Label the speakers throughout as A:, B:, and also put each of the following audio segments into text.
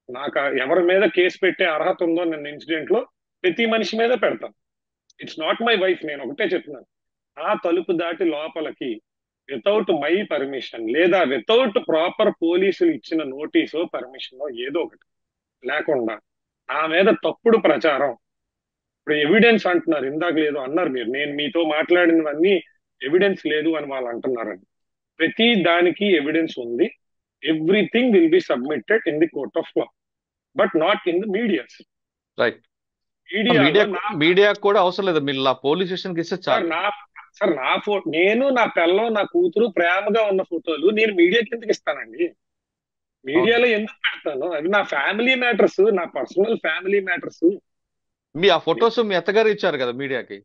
A: నాకు ఎవరి మీద కేసు పెట్టే అర్హత ఉందో నిన్న ఇన్సిడెంట్ లో ప్రతి మనిషి మీద పెడతాను. ఇట్స్ నాట్ మై వైఫ్, నేను ఒకటే చెప్తున్నాను. ఆ తలుపు దాటి లోపలికి వితౌట్ మై పర్మిషన్ లేదా వితౌట్ ప్రాపర్ పోలీసులు ఇచ్చిన నోటీసో పర్మిషనో ఏదో ఒకటి లేకుండా నా మీద తప్పుడు ప్రచారం, ఇప్పుడు ఎవిడెన్స్ అంటున్నారు, ఇందాక లేదు అన్నారు మీరు, నేను మీతో మాట్లాడినవన్నీ ఎవిడెన్స్ లేదు అని వాళ్ళు అంటున్నారండి. ప్రతి దానికి ఎవిడెన్స్ ఉంది. Everything will be submitted in the court of law, but not in the medias.
B: Right.
A: మీడియాలో
B: మీడియా
A: నా
B: మీడియా కూడా అవసరం లేదు, మీరు పోలీస్ స్టేషన్కి ఇస్తే
A: సార్
B: చాలు.
A: నా సార్ నా నేను నా పిల్లం నా కూతురు ప్రేమగా ఉన్న ఫోటోలు నేను మీడియా కిందకి ఇస్తానండి.
B: అవును.
A: మీడియాలో ఎందుకు పెడతాను? అవి నా ఫ్యామిలీ మ్యాటర్స్, నా పర్సనల్ ఫ్యామిలీ మ్యాటర్స్.
B: ఆ ఫొటోస్ మీ అత్తగారు ఇచ్చారు కదా మీడియాకి.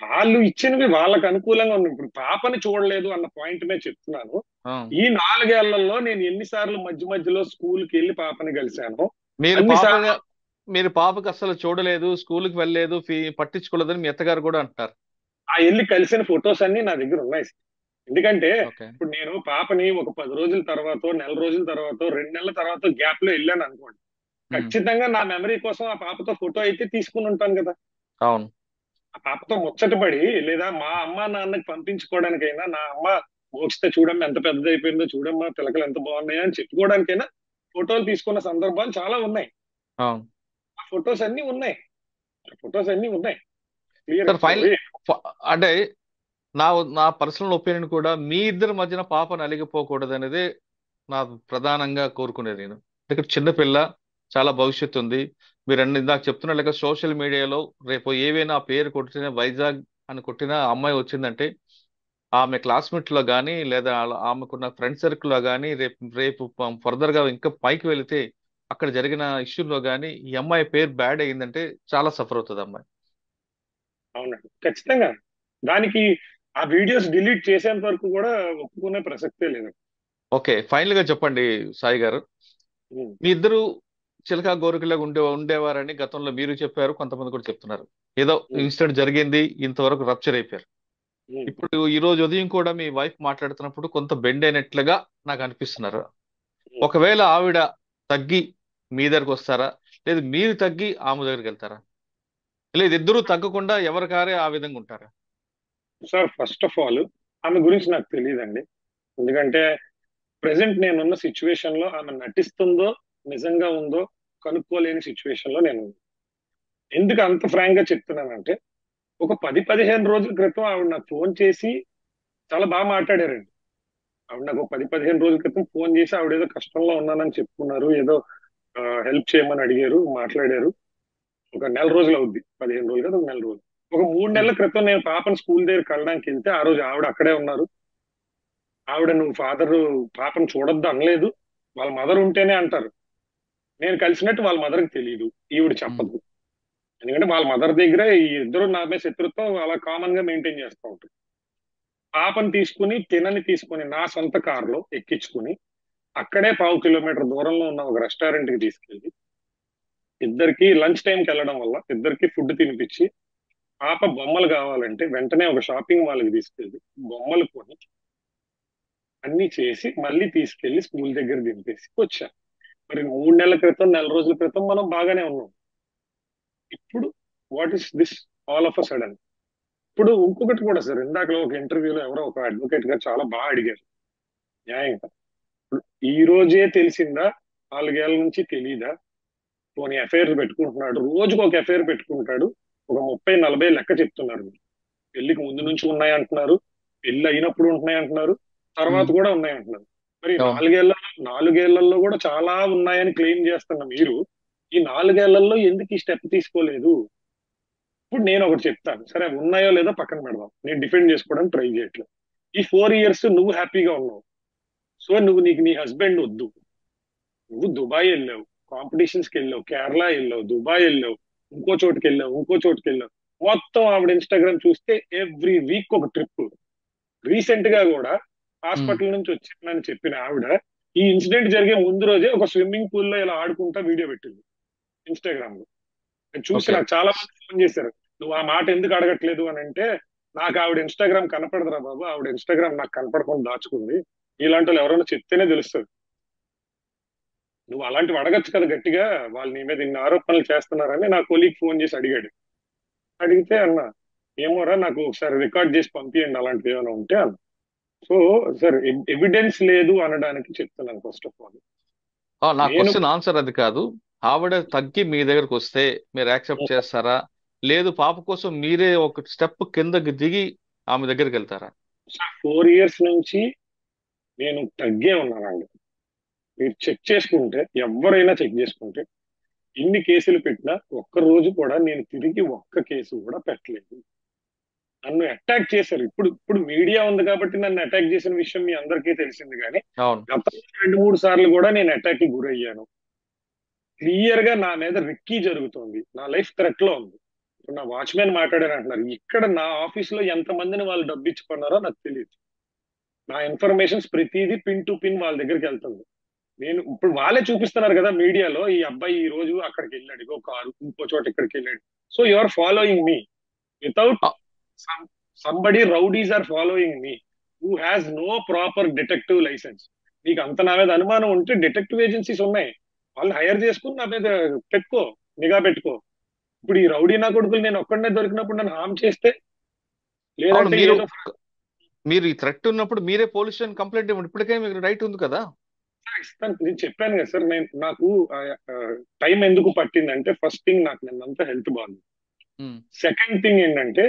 A: వాళ్ళు ఇచ్చినవి వాళ్ళకి అనుకూలంగా ఉన్నాయి. ఇప్పుడు పాపని చూడలేదు అన్న పాయింట్ మీద చెప్తున్నాను.
B: ఆ.
A: ఈ 4 ఏళ్లలో నేను ఎన్నిసార్లు మధ్య మధ్యలో స్కూల్కి వెళ్ళి పాపని కలిశాను
B: మీరు పాప
A: అన్నిసార్లు.
B: మీరు పాపకి అస్సలు చూడలేదు, స్కూల్కి వెళ్ళలేదు, పట్టించుకోలేదని మీ అత్తగారు కూడా అంటారు.
A: ఆ వెళ్ళి కలిసిన ఫొటోస్ అన్ని నా దగ్గర ఉన్నాయి. ఎందుకంటే
B: ఓకే.
A: ఇప్పుడు నేను పాపని ఒక 10 రోజుల తర్వాత, నెల రోజుల తర్వాత, 2 నెలల తర్వాత గ్యాప్ లో వెళ్ళాను అనుకోండి,
B: ఉమ్.
A: ఖచ్చితంగా నా మెమరీ కోసం ఆ పాపతో ఫోటో అయితే తీసుకుని ఉంటాను కదా.
B: అవును.
A: ఆ పాపతో ముచ్చటపడి లేదా మా అమ్మ నాన్నకి పంపించుకోవడానికైనా, నా అమ్మ మోక్షిత చూడమ్మా ఎంత పెద్దదైపోయిందో, చూడమ్మా పిలకలు ఎంత బాగున్నాయా అని చెప్పుకోవడానికైనా ఫోటోలు తీసుకున్న సందర్భాలు చాలా ఉన్నాయి.
B: అవును.
A: ఆ ఫొటోస్ అన్ని ఉన్నాయి. ఆ ఫొటోస్ అన్ని ఉన్నాయి క్లియర్.
B: సార్
A: ఇప్పుడు
B: ఫైనల్, అంటే నా నా పర్సనల్ ఒపీనియన్ కూడా మీ ఇద్దరి మధ్యన పాప నలిగిపోకూడదు అనేది నా ప్రధానంగా కోరుకునేది. నేను ఇక్కడ చిన్నపిల్ల, చాలా భవిష్యత్తు ఉంది. మీరు అన్ని ఇందాక చెప్తున్నట్లుగా సోషల్ మీడియాలో రేపు ఏవైనా పేరు కొట్టిన, వైజాగ్ అని కొట్టిన అమ్మాయి వచ్చిందంటే ఆమె క్లాస్మేట్ లో కానీ లేదా ఆమెకున్న ఫ్రెండ్ సర్కిల్ లో కానీ రేపు రేపు ఫర్దర్ గా ఇంకా పైకి వెళితే అక్కడ జరిగిన ఇష్యూలో కానీ ఈ అమ్మాయి పేరు బ్యాడ్ అయ్యిందంటే చాలా సఫర్ అవుతుంది అమ్మాయి.
A: అవునండి, ఖచ్చితంగా. దానికి ఆ వీడియోస్ డిలీట్ చేసేంత వరకు కూడా ఒప్పుకునే ప్రసక్తే లేదు.
B: ఓకే, ఫైనల్ గా చెప్పండి సాయి గారు.
A: ఉమ్,
B: మీ ఇద్దరు చిలకా గోరికలాగా ఉండేవారని గతంలో మీరు చెప్పారు, కొంతమంది కూడా చెప్తున్నారు. ఏదో
A: ఉమ్,
B: ఇన్సిడెంట్ జరిగింది, ఇంతవరకు రప్చర్ అయిపోయారు.
A: ఉమ్.
B: ఇప్పుడు ఈ రోజు ఉదయం కూడా మీ వైఫ్ మాట్లాడుతున్నప్పుడు కొంత బెండ్ అయినట్లుగా నాకు అనిపిస్తున్నారు.
A: ఉమ్.
B: ఒకవేళ ఆవిడ తగ్గి మీ దగ్గరకు వస్తారా, లేదు మీరు తగ్గి ఆమె దగ్గరికి వెళ్తారా, లేదు ఇద్దరు తగ్గకుండా ఎవరికారే ఆ విధంగా ఉంటారా?
A: సార్ ఫస్ట్ ఆఫ్ ఆల్ ఆమె గురించి నాకు తెలియదండి. ఎందుకంటే ప్రెసెంట్ నేనున్న సిచ్యువేషన్ లో ఆమె నటిస్తుందో నిజంగా ఉందో కనుక్కోలేని సిచ్యువేషన్ లో నేను ఉన్నాను. ఎందుకు అంత ఫ్రాంక్ గా చెప్తున్నానంటే ఒక 10-15 రోజుల క్రితం ఆవిడ నాకు ఫోన్ చేసి చాలా బాగా మాట్లాడారండి. ఆవిడ నాకు ఒక 10-15 రోజుల క్రితం ఫోన్ చేసి ఆవిడ ఏదో కష్టంలో ఉన్నానని చెప్పుకున్నారు, ఏదో హెల్ప్ చేయమని అడిగారు, మాట్లాడారు. ఒక నెల రోజులు అవుద్ది, 15 రోజులు కదా, ఒక నెల రోజులు. ఒక 3 నెలల క్రితం నేను పాపను స్కూల్ దగ్గరికి వెళ్ళడానికి వెళ్తే ఆ రోజు ఆవిడ అక్కడే ఉన్నారు. ఆవిడ నువ్వు ఫాదర్ పాపను చూడొద్దు అనలేదు, వాళ్ళ మదర్ ఉంటేనే అంటారు. నేను కలిసినట్టు వాళ్ళ మదర్కి తెలియదు, ఈవిడ
B: ఉమ్.
A: చెప్పదు. ఎందుకంటే వాళ్ళ మదర్ దగ్గర ఈ ఇద్దరు నా మీద శత్రుత్వం అలా కామన్ గా మెయింటైన్ చేస్తూ ఉంటారు. పాపను తీసుకుని తినని తీసుకుని నా సొంత కారులో ఎక్కించుకుని అక్కడే 1/2 కిలోమీటర్ దూరంలో ఉన్న ఒక రెస్టారెంట్ కి తీసుకెళ్లి ఇద్దరికి లంచ్ టైంకి వెళ్ళడం వల్ల ఇద్దరికి ఫుడ్ తినిపించి, పాప బొమ్మలు కావాలంటే వెంటనే ఒక షాపింగ్ మాల్ కి తీసుకెళ్లి బొమ్మలు కొని అన్ని చేసి మళ్ళీ తీసుకెళ్లి స్కూల్ దగ్గర దింపేసి వచ్చాను. మరి 3 నెలల క్రితం, నెల రోజుల క్రితం మనం బాగానే ఉన్నాం. ఇప్పుడు what is this all of a sudden? ఇప్పుడు ఇంకొకటి కూడా సార్, ఇందాకలో ఒక ఇంటర్వ్యూలో ఎవరో ఒక అడ్వకేట్ గారు చాలా బాగా అడిగారు న్యాయంగా. ఇప్పుడు ఈ రోజే తెలిసిందా, 4 ఏళ్ల నుంచి తెలీదా? పోనీ ఎఫ్ఐఆర్ పెట్టుకుంటున్నాడు, రోజుకు ఒక ఎఫ్ఐఆర్ పెట్టుకుంటాడు, ఒక 30-40 లెక్క చెప్తున్నారు మీరు. పెళ్లికి ముందు నుంచి ఉన్నాయి అంటున్నారు, పెళ్లి అయినప్పుడు ఉంటున్నాయి అంటున్నారు, తర్వాత
B: ఉమ్.
A: కూడా ఉన్నాయి అంటున్నారు. మరి
B: అవును.
A: 4 ఏళ్లలో కూడా చాలా ఉన్నాయని క్లెయిమ్ చేస్తున్న మీరు ఈ 4 ఏళ్లలో ఎందుకు ఈ స్టెప్ తీసుకోలేదు? ఇప్పుడు నేను ఒకటి చెప్తాను సరే, ఉన్నాయో లేదో పక్కన పెడదాం, నేను డిఫెండ్ చేసుకోవడానికి ట్రై చేయట్లేదు. ఈ 4 ఇయర్స్ నువ్వు హ్యాపీగా ఉన్నావు, సో నీకు నీ హస్బెండ్ వద్దు. నువ్వు దుబాయ్ వెళ్ళావు, కాంపిటీషన్స్ కి వెళ్ళావు, కేరళ వెళ్ళావు, దుబాయ్ వెళ్ళావు, ఇంకో చోటుకి వెళ్ళావు, ఇంకో చోటుకి వెళ్ళావు. మొత్తం ఆవిడ ఇన్స్టాగ్రామ్ చూస్తే ఎవ్రీ వీక్ ఒక ట్రిప్. రీసెంట్ గా కూడా
B: ఉమ్.
A: హాస్పిటల్ నుంచి వచ్చానని చెప్పిన ఆవిడ ఈ ఇన్సిడెంట్ జరిగే ముందు రోజే ఒక స్విమ్మింగ్ పూల్ లో ఇలా ఆడుకుంటా వీడియో పెట్టింది ఇన్స్టాగ్రామ్ లో. నేను చూసి
B: ఓకే.
A: నాకు చాలా మంది ఫోన్ చేశారు, నువ్వు ఆ మాట ఎందుకు అడగట్లేదు అని అంటే, నాకు ఆవిడ ఇన్స్టాగ్రామ్ కనపడదురా బాబు, ఆవిడ ఇన్స్టాగ్రామ్ నాకు కనపడకుండా దాచుకుంది, ఇలాంటి వాళ్ళు ఎవరైనా చెప్తేనే తెలుస్తుంది. నువ్వు అలాంటివి అడగచ్చు కదా గట్టిగా, వాళ్ళు నీ మీద ఇన్ని ఆరోపణలు చేస్తున్నారని నా కొలీగ్ ఫోన్ చేసి అడిగాడు. అడిగితే అన్న, ఏమోరా నాకు ఒకసారి రికార్డ్ చేసి పంపియండి అలాంటివి ఏమైనా ఉంటే అన్న. సో సార్, ఎవిడెన్స్ లేదు అనడానికి చెప్తున్నాను ఫస్ట్ ఆఫ్ ఆల్.
B: నా
A: నేను
B: క్వశ్చన్ ఆన్సర్ అది కాదు. ఆవిడ తగ్గి మీ దగ్గరకు వస్తే మీరు యాక్సెప్ట్ చేస్తారా? లేదు పాప కోసం మీరే ఒక స్టెప్ కిందకి దిగి ఆమె దగ్గరికి వెళ్తారా?
A: 4 years నుంచి నేను తగ్గే ఉన్నానండి. మీరు చెక్ చేసుకుంటే, ఎవరైనా చెక్ చేసుకుంటే, ఇన్ని కేసులు పెట్టినా ఒక్క రోజు కూడా నేను తిరిగి ఒక్క కేసు కూడా పెట్టలేదు. నన్ను అటాక్ చేశారు. ఇప్పుడు ఇప్పుడు మీడియా ఉంది కాబట్టి నన్ను అటాక్ చేసిన విషయం మీ అందరికీ తెలిసింది. కానీ
B: అవును.
A: గత 2-3 సార్లు కూడా నేను అటాక్ కి గురయ్యాను. క్లియర్ గా నా మీద రిక్కీ జరుగుతుంది. నా లైఫ్ థ్రెట్ లో ఉంది. ఇప్పుడు నా వాచ్మెన్ మాట్లాడారు అంటున్నారు. ఇక్కడ నా ఆఫీస్ లో ఎంత మందిని వాళ్ళు డబ్బు ఇచ్చుకున్నారో నాకు తెలియదు. నా ఇన్ఫర్మేషన్స్ ప్రతిదీ పిన్ టు పిన్ వాళ్ళ దగ్గరికి వెళ్తుంది. నేను ఇప్పుడు వాళ్ళే చూపిస్తున్నారు కదా మీడియాలో, ఈ అబ్బాయి ఈ రోజు అక్కడికి వెళ్ళాడు, ఇగో కారు, ఇంకో చోట ఇక్కడికి వెళ్ళాడు. So you are following me without
B: uh,
A: somebody. Rowdies are following me who has no proper detective licence. నీకు అంత నా మీద అనుమానం ఉంటే డిటెక్టివ్ ఏజెన్సీస్ ఉన్నాయి, వాళ్ళు హైర్ చేసుకుని నా మీద పెట్టుకో, నిఘా పెట్టుకో. ఇప్పుడు ఈ రౌడీ నా కొడుకులు నేను ఒక్కడనే దొరికినప్పుడు నన్ను హామ్ చేస్తే,
B: అవును.
A: లేదంటే
B: మీరు
A: ఏదో
B: మీరు ఈ థ్రెట్ ఉన్నప్పుడు మీరే పోలీస్ స్టేషన్ కంప్లైంట్ ఇవ్వండి. ఇప్పటికే మీకు రైట్ ఉంది కదా.
A: ఇస్తాను. నేను చెప్పాను కదా సార్, నాకు టైం ఎందుకు పట్టిందంటే, ఫస్ట్ థింగ్ నాకు నిన్నంతా హెల్త్ బాగుంది.
B: ఉమ్,
A: సెకండ్ థింగ్ ఏంటంటే,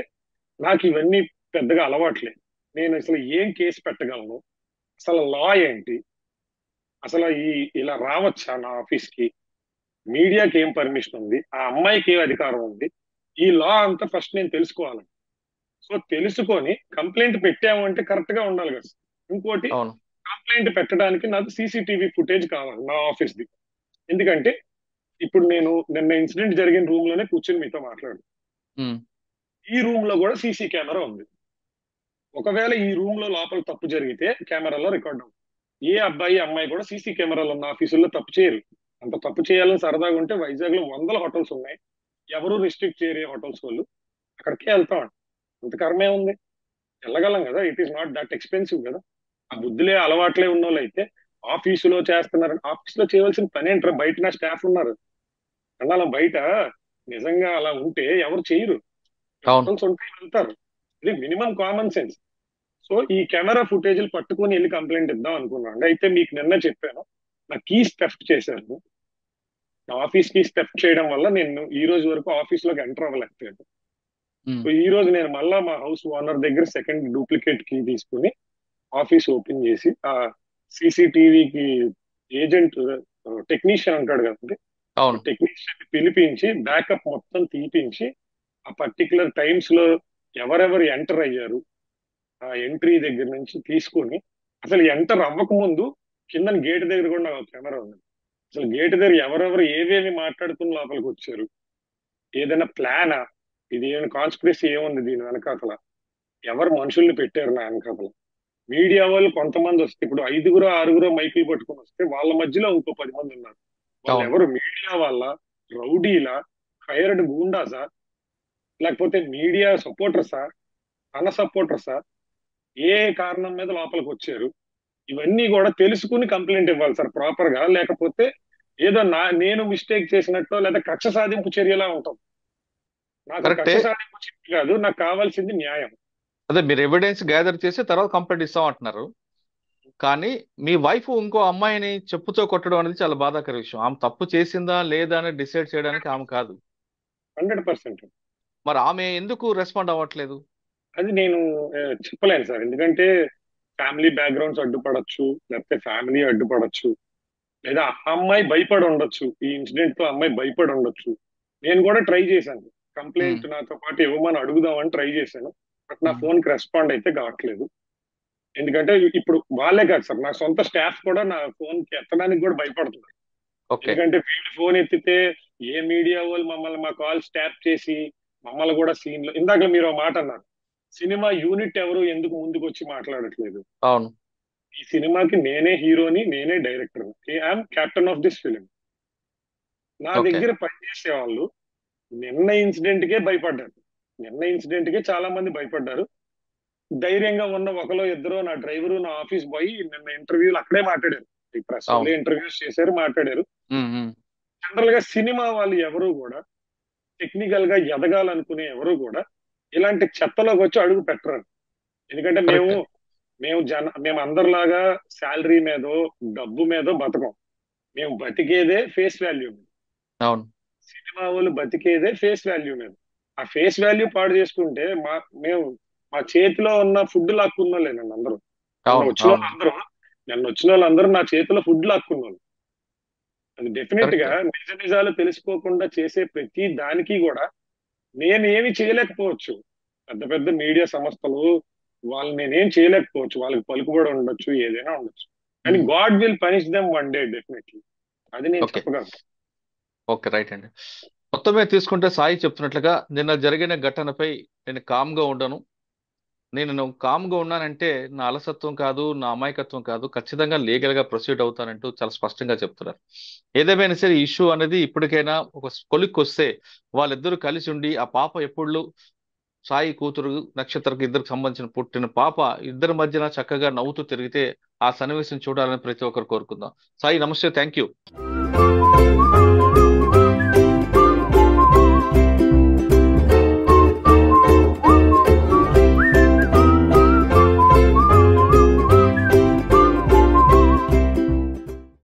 A: నాకు ఇవన్నీ పెద్దగా అలవాట్లేదు. నేను అసలు ఏం కేసు పెట్టగలను, అసలు లా ఏంటి, అసలు ఇలా రావచ్చా నా ఆఫీస్ కి, మీడియాకి ఏం పర్మిషన్ ఉంది, ఆ అమ్మాయికి ఏం అధికారం ఉంది, ఈ లా అంతా ఫస్ట్ నేను తెలుసుకోవాలి. సో తెలుసుకొని కంప్లైంట్ పెట్టాము అంటే కరెక్ట్ గా ఉండాలి కదా. ఇంకోటి,
B: అవును.
A: కంప్లైంట్ పెట్టడానికి నాకు సీసీటీవీ ఫుటేజ్ కావాలి నా ఆఫీస్ ది. ఎందుకంటే ఇప్పుడు నేను నిన్న ఇన్సిడెంట్ జరిగిన రూమ్ లోనే కూర్చొని మీతో మాట్లాడు.
B: ఉమ్,
A: ఈ రూమ్ లో కూడా సీసీ కెమెరా ఉంది. ఒకవేళ ఈ రూమ్ లో లోపల తప్పు జరిగితే కెమెరాలో రికార్డ్ అవుతుంది. ఏ అబ్బాయి అమ్మాయి కూడా సీసీ కెమెరాలు ఉన్న ఆఫీసుల్లో తప్పు చేయరు. అంత తప్పు చేయాలని సరదాగా ఉంటే వైజాగ్ లో వందల హోటల్స్ ఉన్నాయి, ఎవరు రిస్ట్రిక్ట్ చేయరు హోటల్స్ వాళ్ళు, అక్కడికే వెళ్తాం. అంత కర్మే ఉంది, వెళ్ళగలం కదా. It is not that expensive కదా. ఆ బుద్ధులే అలవాట్లే ఉన్న వాళ్ళు అయితే ఆఫీసులో చేస్తున్నారు. ఆఫీసులో చేయవలసిన పని ఏంటారు, బయట నా స్టాఫ్ ఉన్నారు అలా. బయట నిజంగా అలా ఉంటే ఎవరు చేయరు,
B: అవును.
A: హోటల్స్ ఉంటే వెళ్తారు. ఇది మినిమం కామన్ సెన్స్. సో ఈ కెమెరా ఫుటేజ్లు పట్టుకొని వెళ్ళి కంప్లైంట్ ఇద్దాం అనుకున్నాను. అయితే మీకు నిన్న చెప్పాను, నా కీస్ థెఫ్ట్ చేశారు. నా ఆఫీస్ కీస్ థెఫ్ట్ చేయడం వల్ల నేను ఈ రోజు వరకు ఆఫీస్ లోకి ఎంటర్ అవ్వలేకపోయాను.
B: ఉమ్,
A: సో ఈ రోజు నేను మళ్ళా మా హౌస్ ఓనర్ దగ్గర సెకండ్ డూప్లికేట్ కీ తీసుకుని ఆఫీస్ ఓపెన్ చేసి, ఆ సీసీటీవీకి ఏజెంట్ టెక్నీషియన్ అంటాడు కదండి,
B: అవును.
A: టెక్నీషియన్ పిలిపించి బ్యాకప్ మొత్తం తీపించి, ఆ పర్టికులర్ టైమ్స్ లో ఎవరెవరు ఎంటర్ అయ్యారు, ఆ ఎంట్రీ దగ్గర నుంచి తీసుకొని, అసలు ఎంటర్ అవ్వక ముందు కింద గేట్ దగ్గర కూడా నాకు కెమెరా ఉంది. అసలు గేట్ దగ్గర ఎవరెవరు ఏవేమి మాట్లాడుకుని లోపలికి వచ్చారు, ఏదైనా ప్లానా, ఇది ఏమైనా కాన్స్పిరసీ ఏముంది దీని వెనకాతల, ఎవరు మనుషుల్ని పెట్టారు నా వెనకాతల. మీడియా వాళ్ళు కొంతమంది వస్తే, ఇప్పుడు 5-6 మైకులు పట్టుకొని వస్తే వాళ్ళ మధ్యలో ఇంకో 10 మంది ఉన్నారు. వాళ్ళు
B: అవును.
A: ఎవరు, మీడియా వాళ్ళ, రౌడీలా, హైర్డ్ గూండాసా, లేకపోతే మీడియా సపోర్టర్సా, అన్న సపోర్టర్సా, ఏ కారణం మీద లోపలికి వచ్చారు, ఇవన్నీ కూడా తెలుసుకుని కంప్లైంట్ ఇవ్వాలి సార్ ప్రాపర్ గా. లేకపోతే ఏదో నేను మిస్టేక్ చేసినట్టు లేదా కక్ష సాధింపు చర్యలా ఉంటాం. నాకు
B: కరెక్టే.
A: కక్ష సాధింపు చర్య కాదు, నాకు కావాల్సింది న్యాయం.
B: అదే మీరు ఎవిడెన్స్ గ్యాదర్ చేసి తర్వాత కంప్లైంట్ ఇస్తాం అంటున్నారు. కానీ మీ వైఫ్ ఇంకో అమ్మాయిని చెప్పుతో కొట్టడం అనేది చాలా బాధాకర విషయం. ఆమె తప్పు చేసిందా లేదా అని డిసైడ్ చేయడానికి ఆమె కాదు.
A: 100%.
B: మరి ఆమె ఎందుకు రెస్పాండ్ అవ్వట్లేదు?
A: అది నేను చెప్పలేను సార్. ఎందుకంటే ఫ్యామిలీ బ్యాక్గ్రౌండ్స్ అడ్డుపడచ్చు, లేకపోతే ఫ్యామిలీ అడ్డుపడచ్చు, లేదా ఆ అమ్మాయి భయపడి ఉండొచ్చు. ఈ ఇన్సిడెంట్ తో అమ్మాయి భయపడి ఉండొచ్చు. నేను కూడా ట్రై చేశాను,
B: ఉమ్,
A: కంప్లైంట్ నాతో పాటు ఇవ్వమని అడుగుదామని ట్రై చేశాను. బట్ నా
B: ఉమ్,
A: ఫోన్ కి రెస్పాండ్ అయితే కావట్లేదు. ఎందుకంటే ఇప్పుడు వాళ్ళే కాదు సార్, నా సొంత స్టాఫ్ కూడా నా ఫోన్ కి ఎత్తడానికి కూడా భయపడుతున్నారు.
B: ఓకే.
A: ఎందుకంటే వీళ్ళు ఫోన్ ఎత్తితే ఏ మీడియా వాళ్ళు మమ్మల్ని, మా కాల్ స్టాప్ చేసి మమ్మల్ని కూడా సీన్ లో, ఇందాక మీరు ఒక మాట అన్నారు, సినిమా యూనిట్ ఎవరు ఎందుకు ముందుకు వచ్చి మాట్లాడట్లేదు.
B: అవును.
A: ఈ సినిమాకి నేనే హీరోని, నేనే director, I'm captain of this film. నా
B: ఓకే.
A: దగ్గర పనిచేసే వాళ్ళు నిన్న ఇన్సిడెంట్ కే భయపడ్డారు. నిన్న ఇన్సిడెంట్ కే చాలా మంది భయపడ్డారు. ధైర్యంగా ఉన్న ఒకలో ఇద్దరు, నా డ్రైవరు, నా ఆఫీస్ బాయ్ నిన్న ఇంటర్వ్యూలు అక్కడే మాట్లాడారు. ఈ ప్రెస్
B: అవును.
A: వాళ్ళే ఇంటర్వ్యూస్ చేశారు, మాట్లాడారు.
B: ఉమ్, ఉమ్.
A: జనరల్ గా సినిమా వాళ్ళు ఎవరు కూడా టెక్నికల్ గా ఎదగాలనుకునే ఎవరు కూడా ఇలాంటి చెత్తలోకి వచ్చి అడుగు పెట్టరు. ఎందుకంటే మేము
B: కరెక్ట్.
A: మేము మేము అందరిలాగా శాలరీ మీదో డబ్బు మీదో బతకం. మేము బతికేదే ఫేస్ వాల్యూ మీద.
B: అవును,
A: సినిమా వాళ్ళు బతికేదే ఫేస్ వాల్యూ మీద. ఆ ఫేస్ వాల్యూ పాడు చేసుకుంటే మేము మా చేతిలో ఉన్న ఫుడ్ లాక్కున్నోళ్ళేనండి అందరూ. నిన్న
B: అవును,
A: వచ్చిన
B: అవును.
A: వాళ్ళందరూ నిన్న వచ్చిన వాళ్ళందరూ నా చేతిలో ఫుడ్ లాక్కున్నోళ్ళు. అది డెఫినెట్ గా
B: కరెక్ట్.
A: నిజ నిజాలు తెలుసుకోకుండా చేసే ప్రతి దానికి కూడా నేను ఏమి చేయలేకపోవచ్చు. పెద్ద పెద్ద మీడియా సంస్థలు వాళ్ళు నేనేం చేయలేకపోవచ్చు. వాళ్ళకి పలుకుబడి ఉండొచ్చు, ఏదైనా ఉండొచ్చు. కానీ God will punish them one day definitely. అది నేను
B: ఓకే.
A: చెప్పగలను.
B: ఓకే, రైట్ అండి. మొత్తం మీద తీసుకుంటే సాయి చెప్తున్నట్లుగా నిన్న జరిగిన ఘటనపై నేను కామ్గా ఉండను. నేను కామ్గా ఉన్నానంటే నా అలసత్వం కాదు, నా అమాయకత్వం కాదు, ఖచ్చితంగా లీగల్ గా ప్రొసీడ్ అవుతానంటూ చాలా స్పష్టంగా చెప్తున్నారు. ఏదేమైనా సరే ఇష్యూ అనేది ఇప్పటికైనా ఒక కొలిక్కి వస్తే వాళ్ళిద్దరూ కలిసి ఉండి ఆ పాప ఎప్పుడు సాయి కూతురు నక్షత్రకి ఇద్దరికి సంబంధించిన పుట్టిన పాప ఇద్దరి మధ్యన చక్కగా నవ్వుతూ తిరిగితే ఆ సన్నివేశం చూడాలని ప్రతి ఒక్కరు కోరుకుందాం. సాయి, నమస్తే, థ్యాంక్ యూ.